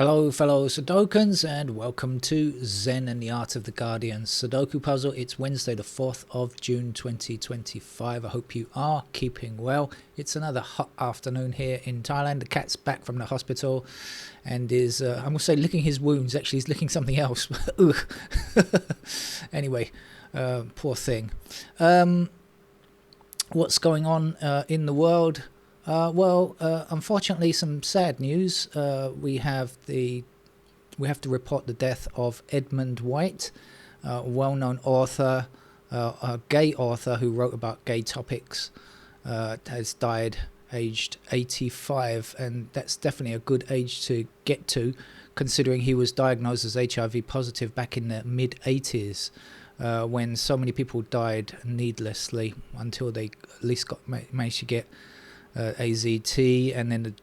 Hello fellow Sudokans and welcome to Zen and the Art of the Guardian Sudoku puzzle. It's Wednesday the 4th of June 2025. I hope you are keeping well. It's another hot afternoon here in Thailand. The cat's back from the hospital and is, I'm going to say licking his wounds. Actually he's licking something else. Anyway, poor thing. What's going on in the world? Unfortunately, some sad news. We have to report the death of Edmund White, a well-known author, a gay author who wrote about gay topics. Has died aged 85, and that's definitely a good age to get to, considering he was diagnosed as HIV positive back in the mid-80s. When so many people died needlessly until they at least managed to get AZT, and then the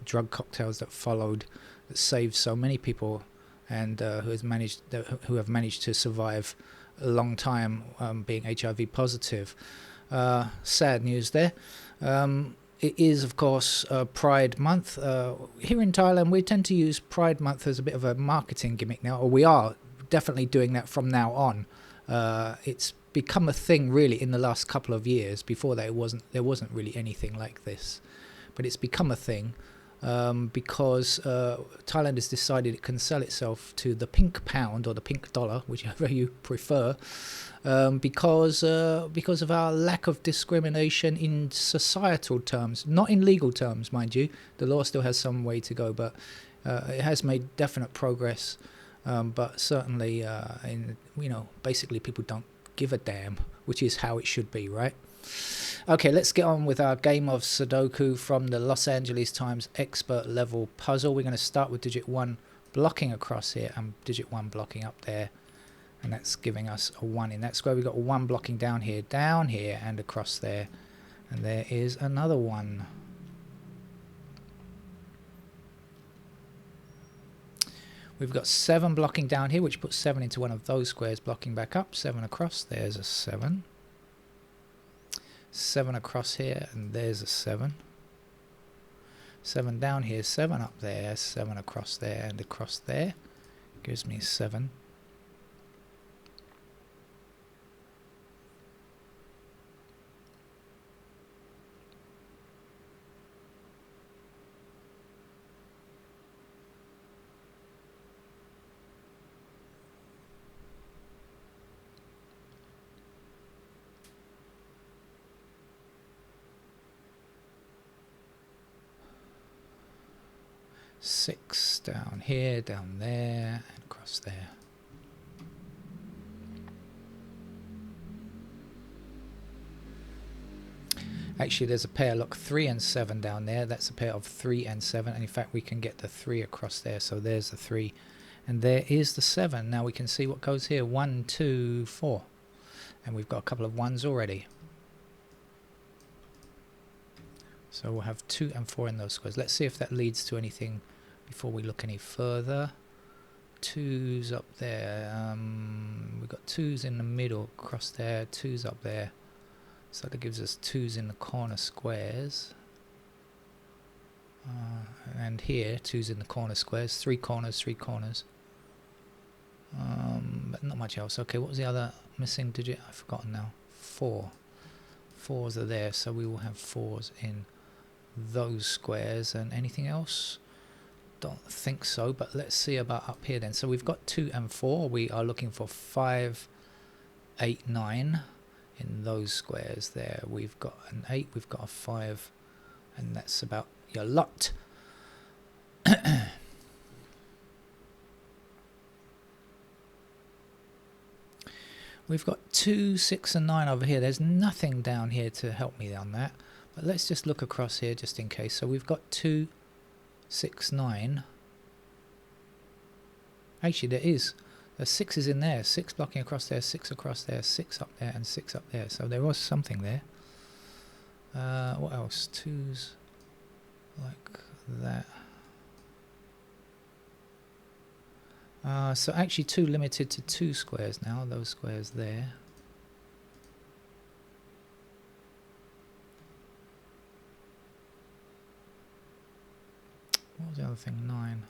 drug cocktails that followed, that saved so many people, and who have managed to survive a long time being HIV positive. Sad news there. It is, of course, Pride Month. Here in Thailand, we tend to use Pride Month as a bit of a marketing gimmick now, or we are definitely doing that from now on. It's become a thing really in the last couple of years. Before that, there wasn't really anything like this, but it's become a thing because Thailand has decided it can sell itself to the pink pound or the pink dollar, whichever you prefer, because of our lack of discrimination in societal terms, not in legal terms, mind you. The law still has some way to go, but it has made definite progress. But certainly, basically people don't give a damn, which is how it should be, right? Okay, let's get on with our game of Sudoku from the Los Angeles Times expert level puzzle. We're going to start with digit 1 blocking across here and digit 1 blocking up there, and that's giving us a 1 in that square. We've got 1 blocking down here, and across there, and there is another 1. We've got 7 blocking down here, which puts 7 into one of those squares, blocking back up. 7 across, there's a 7. 7 across here, and there's a 7. 7 down here, 7 up there, 7 across there, and across there. Gives me 7. Six down here, down there, and across there. Actually, there's a pair, look, 3 and 7 down there. That's a pair of 3 and 7, and in fact we can get the 3 across there, so there's the 3 and there is the 7. Now we can see what goes here. 1, 2, 4, and we've got a couple of 1s already, so we'll have 2 and 4 in those squares. Let's see if that leads to anything before we look any further. 2s up there, we've got 2s in the middle, across there, 2s up there, so that gives us 2s in the corner squares, and here 2s in the corner squares, 3 corners, 3 corners, but not much else. Okay, what was the other missing digit? I've forgotten now. 4. 4s are there, so we will have 4s in those squares. And anything else? Don't think so, but let's see about up here then. So we've got 2 and 4. We are looking for 5, 8, 9 in those squares there. We've got an 8, we've got a 5, and that's about your lot. We've got 2, 6 and 9 over here. There's nothing down here to help me on that, but let's just look across here just in case. So we've got 2, 6, 9. Actually, there is. The 6 is in there. 6 blocking across there, 6 across there, 6 up there, and 6 up there. So there was something there. What else? 2s like that. So actually 2 limited to 2 squares now. Those squares there. was the other thing? 9.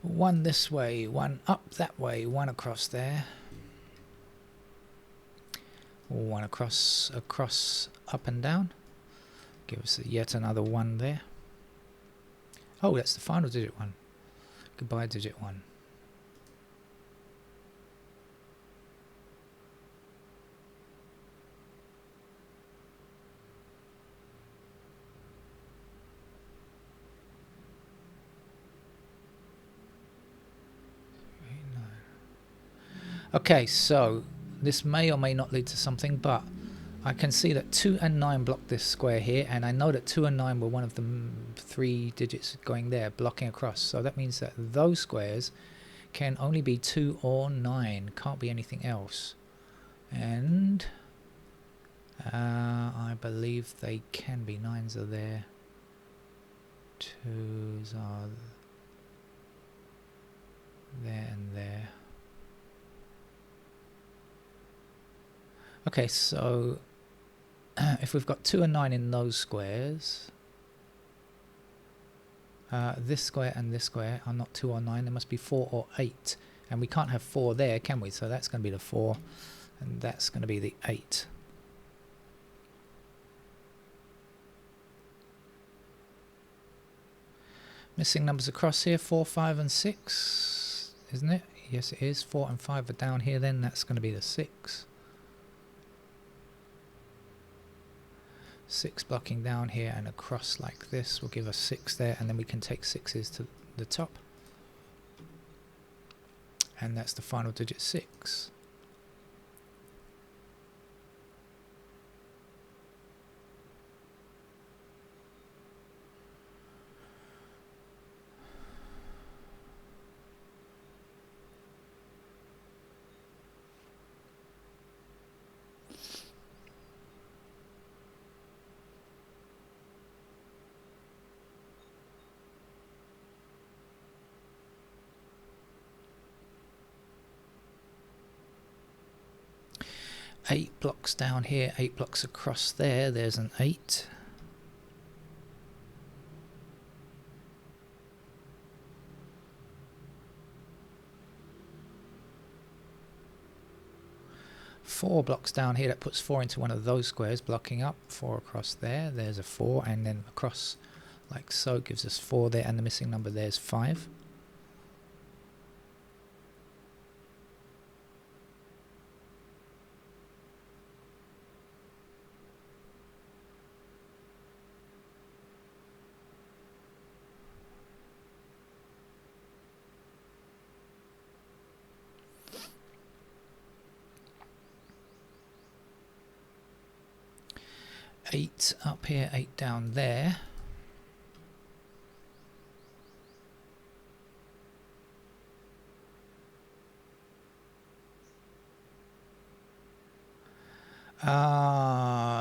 One this way, one up that way, one across there. One across, up and down. Give us yet another 1 there. Oh, that's the final digit 1. Goodbye, digit 1. Okay, so this may or may not lead to something, but I can see that 2 and 9 block this square here, and I know that 2 and 9 were one of the 3 digits going there, blocking across. So that means that those squares can only be 2 or 9, can't be anything else. And I believe they can be. 9s are there, 2s are there and there. Okay, so if we've got 2 and 9 in those squares, this square and this square are not 2 or 9, there must be 4 or 8. And we can't have 4 there, can we? So that's going to be the 4, and that's going to be the 8. Missing numbers across here, 4, 5 and 6, isn't it? Yes, it is. 4 and 5 are down here then, that's going to be the 6. 6 blocking down here and across like this will give us 6 there, and then we can take 6s to the top, and that's the final digit 6. Eight blocks down here, 8 blocks across there, there's an 8. Four blocks down here, that puts 4 into one of those squares, blocking up. 4 across there, there's a 4, and then across like so gives us 4 there, and the missing number there's 5. Eight up here, 8 down there.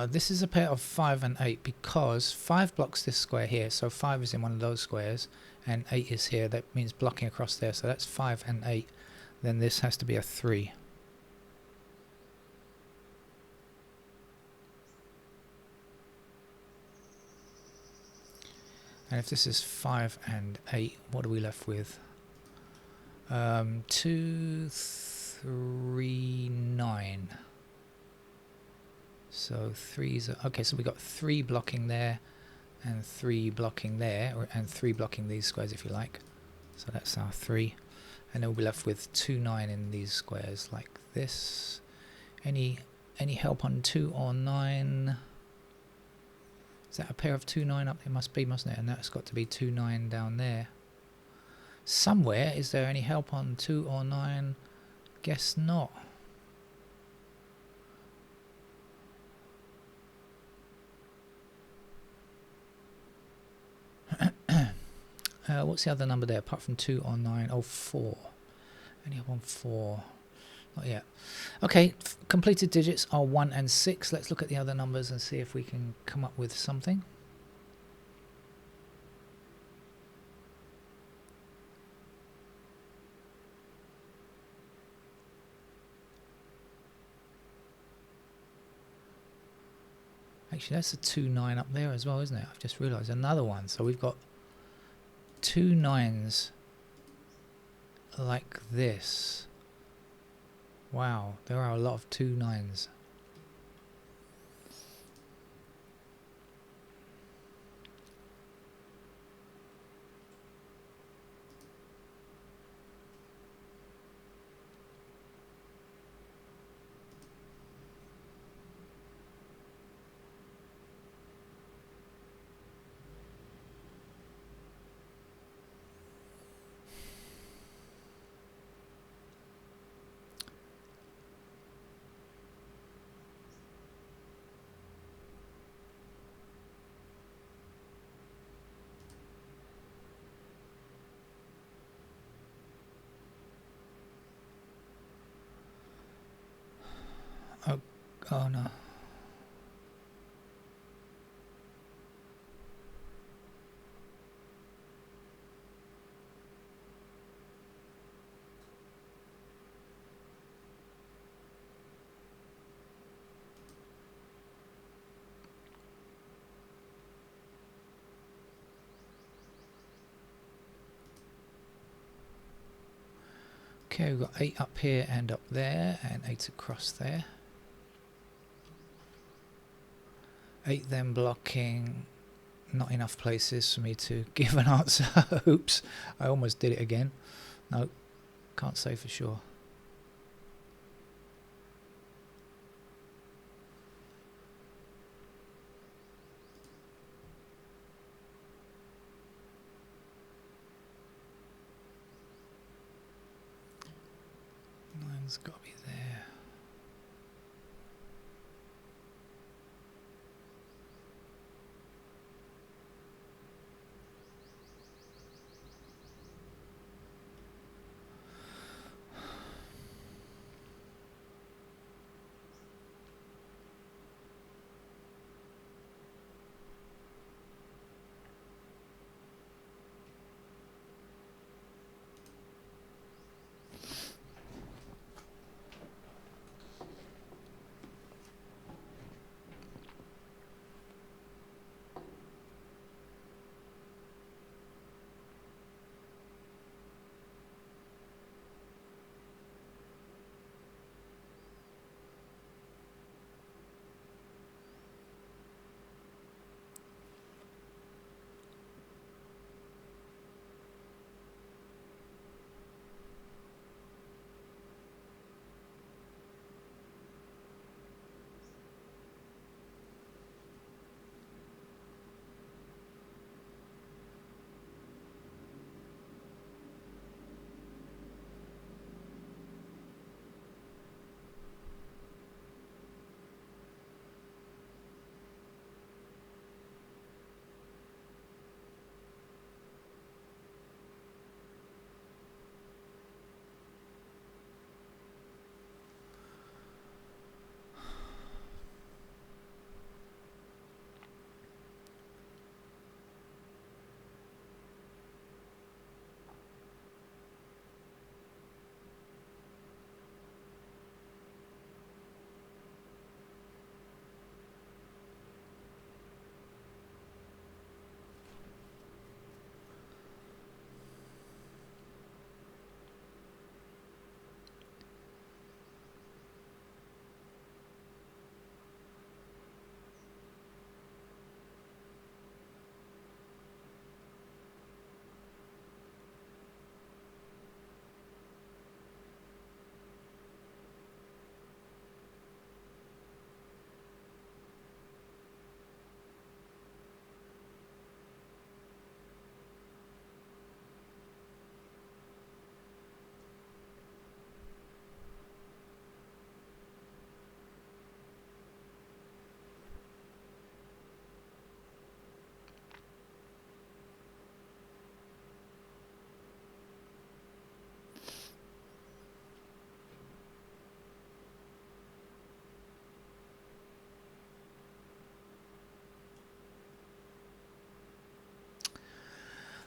This is a pair of 5 and 8 because 5 blocks this square here, so 5 is in one of those squares, and 8 is here. That means blocking across there, so that's 5 and 8. Then this has to be a 3. And if this is 5 and 8, what are we left with? 2, 3, 9. So 3's okay, so we got 3 blocking there, and 3 blocking there, and 3 blocking these squares if you like. So that's our 3. And then we'll be left with 2, 9 in these squares like this. Any help on 2 or 9? Is that a pair of 2, 9 up? It must be, mustn't it? And that's got to be 2, 9 down there. Somewhere, is there any help on 2 or 9? Guess not. What's the other number there apart from 2 or 9? Oh, 4. Any up on 4? Not yet. Okay, completed digits are 1 and 6. Let's look at the other numbers and see if we can come up with something. Actually, that's a 2 9 up there as well, isn't it? I've just realised another one. So we've got 2 9s like this. Wow, there are a lot of 2 9s. Oh no. Okay, we've got 8 up here and up there, and 8 across there. 8 then blocking not enough places for me to give an answer. Oops, I almost did it again. No, can't say for sure. Nine's got to be there.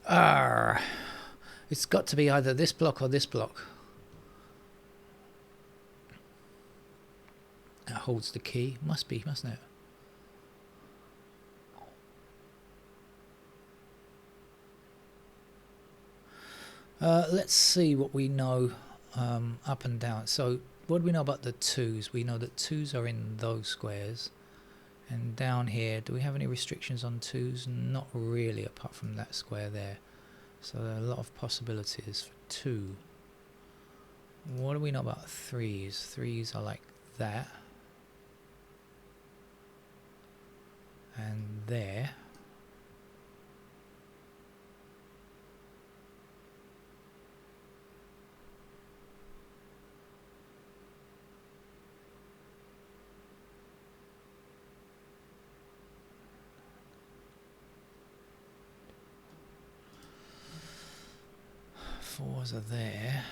Ah, it's got to be either this block or this block. That holds the key. Must be, mustn't it? Let's see what we know up and down. So what do we know about the 2s? We know that 2s are in those squares. And down here, do we have any restrictions on 2s? Not really, apart from that square there. So there are a lot of possibilities for 2. What do we know about 3s? 3s are like that. And there. Fours are there.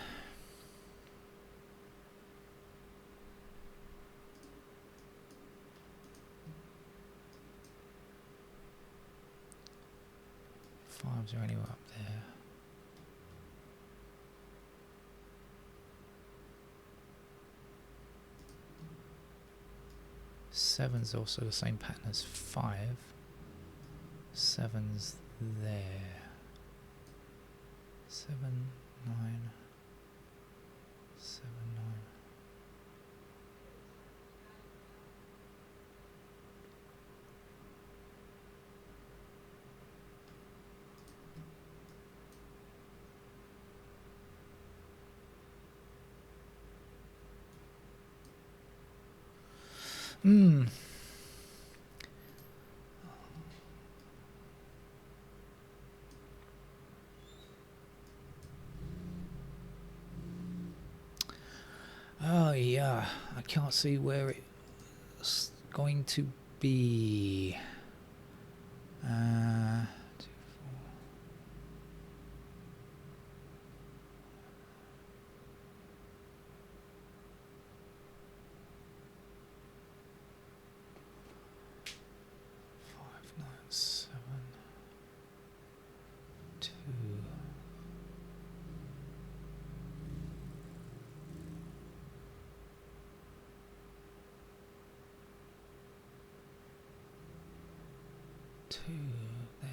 Fives are anywhere up there. Seven's also the same pattern as 5. Seven's there. 7, 9, 7, 9. Oh yeah, I can't see where it's going to be. 2, 4. 5, 9, 7, 2. 2, there.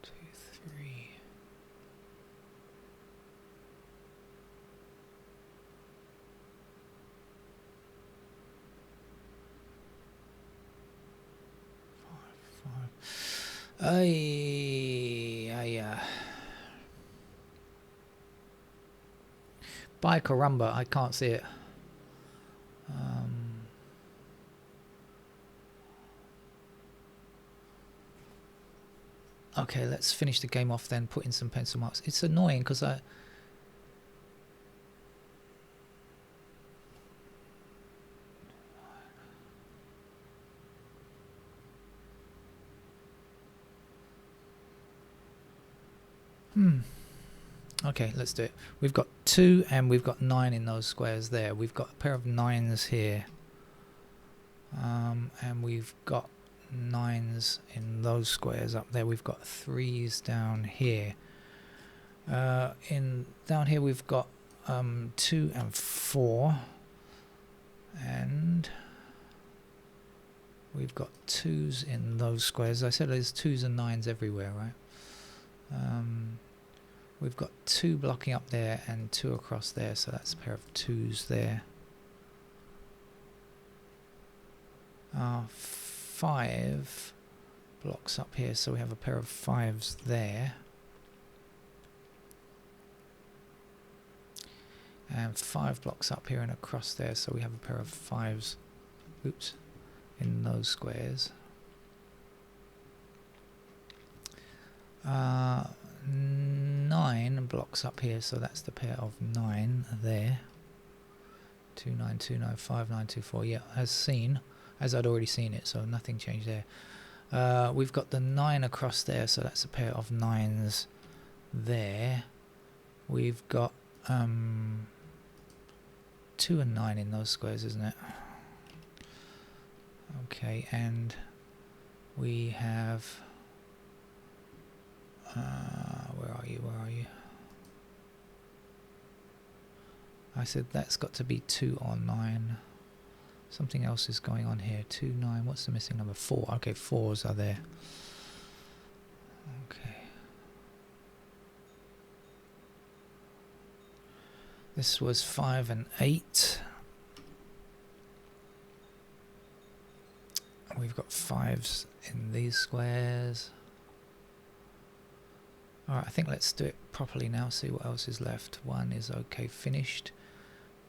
2, 3. 5. By caramba, I can't see it. Okay, let's finish the game off then, put in some pencil marks. It's annoying because I... Okay, let's do it. We've got 2 and we've got 9 in those squares there. We've got a pair of 9s here. And we've got 9s in those squares up there. We've got 3s down here. Down here we've got 2 and 4. And we've got 2s in those squares. I said there's 2s and 9s everywhere, right? We've got 2 blocking up there and 2 across there, so that's a pair of 2s there. 5 blocks up here, so we have a pair of 5s there. And 5 blocks up here and across there, so we have a pair of 5s, oops, in those squares. 9 blocks up here, so that's the pair of 9 there. 2, 9, 2, 9, 5, 9, 2, 4. Yeah, as seen. as I'd already seen it, so nothing changed there. We've got the 9 across there, so that's a pair of 9s there. We've got 2 and 9 in those squares, isn't it? Okay, and we have where are you? I said that's got to be 2 or 9. Something else is going on here. 2, 9. What's the missing number? 4. Okay, 4s are there. Okay. This was 5 and 8. We've got 5s in these squares. Alright, I think let's do it properly now, see what else is left. 1 is okay, finished.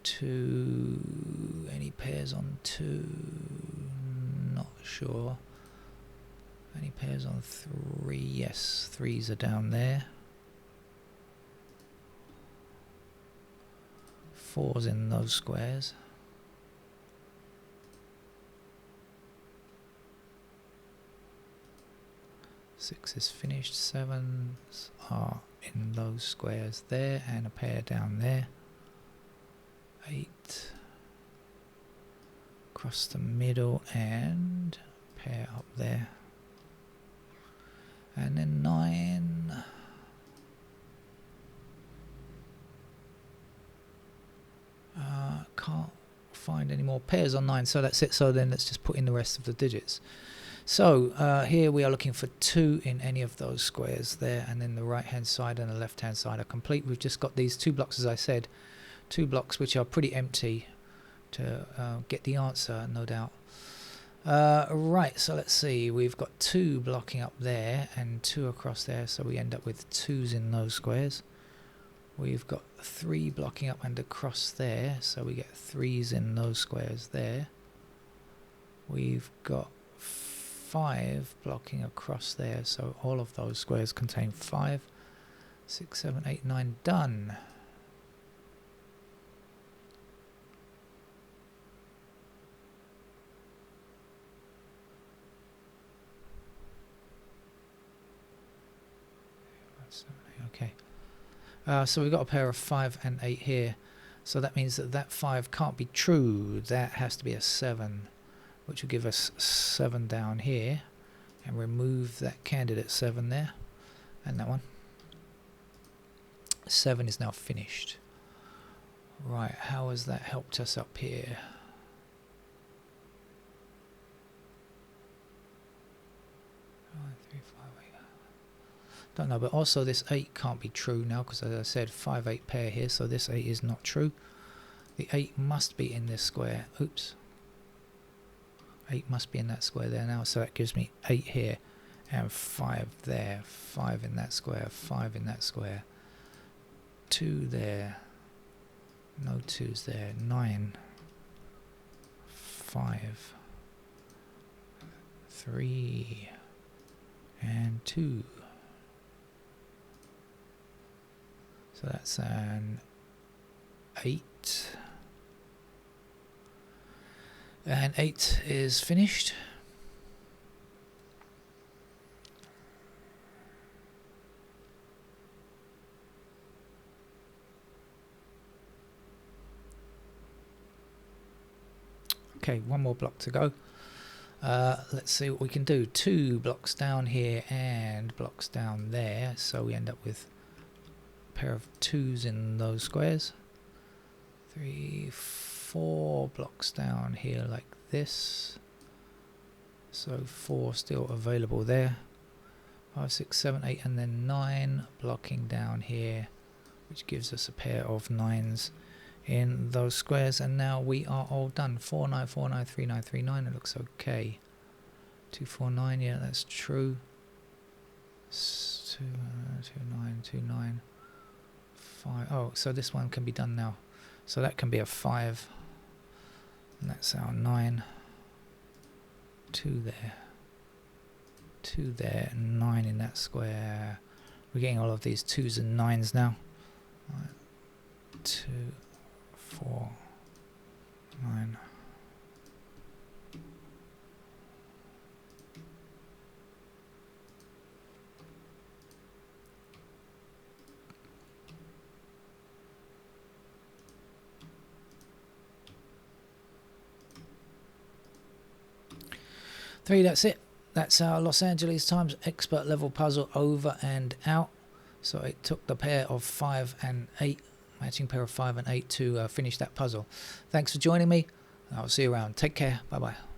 2, any pairs on 2? Not sure. Any pairs on 3? Yes, 3s are down there. 4's in those squares. Six is finished. 7s are in those squares there, and a pair down there. 8 across the middle and a pair up there, and then 9. Can't find any more pairs on 9, so that's it. So then let's just put in the rest of the digits. So here we are looking for 2 in any of those squares there, and then the right hand side and the left hand side are complete. We've just got these 2 blocks, as I said, 2 blocks which are pretty empty to get the answer, no doubt. Right, so let's see, we've got 2 blocking up there and 2 across there, so we end up with 2s in those squares. We've got 3 blocking up and across there, so we get 3s in those squares there. We've got 5 blocking across there, so all of those squares contain 5. 6, 7, 8, 9, done. Okay. So we've got a pair of 5 and 8 here, so that means that that 5 can't be true. That has to be a 7, which will give us 7 down here, and remove that candidate 7 there, and that one. 7 is now finished. Right, how has that helped us up here? Don't know, but also this 8 can't be true now, because as I said, 5, 8 pair here, so this 8 is not true. The 8 must be in this square. Oops. 8 must be in that square there now, so that gives me 8 here and 5 there. 5 in that square, 5 in that square. 2 there. No 2's there. 9. 5. 3. And 2. So that's an 8. And 8 is finished. Okay, one more block to go. Let's see what we can do. 2 blocks down here and blocks down there, so we end up with pair of 2's in those squares. 3, 4 blocks down here like this, so 4 still available there. 5, 6, 7, 8 and then 9 blocking down here, which gives us a pair of 9's in those squares, and now we are all done. 4, 9, 4, 9, 3, 9, 3, 9, it looks okay. 2, 4, 9, yeah, that's true. 2, 9, 2, 9. 5. Oh, so this one can be done now. So that can be a 5. And that's our 9. 2 there. 2 there. 9 in that square. We're getting all of these 2's and 9's now. 2, 4, 9. 3, that's it. That's our Los Angeles Times expert level puzzle over and out. So it took the pair of 5 and 8, matching pair of 5 and 8 to finish that puzzle. Thanks for joining me. I'll see you around. Take care. Bye bye.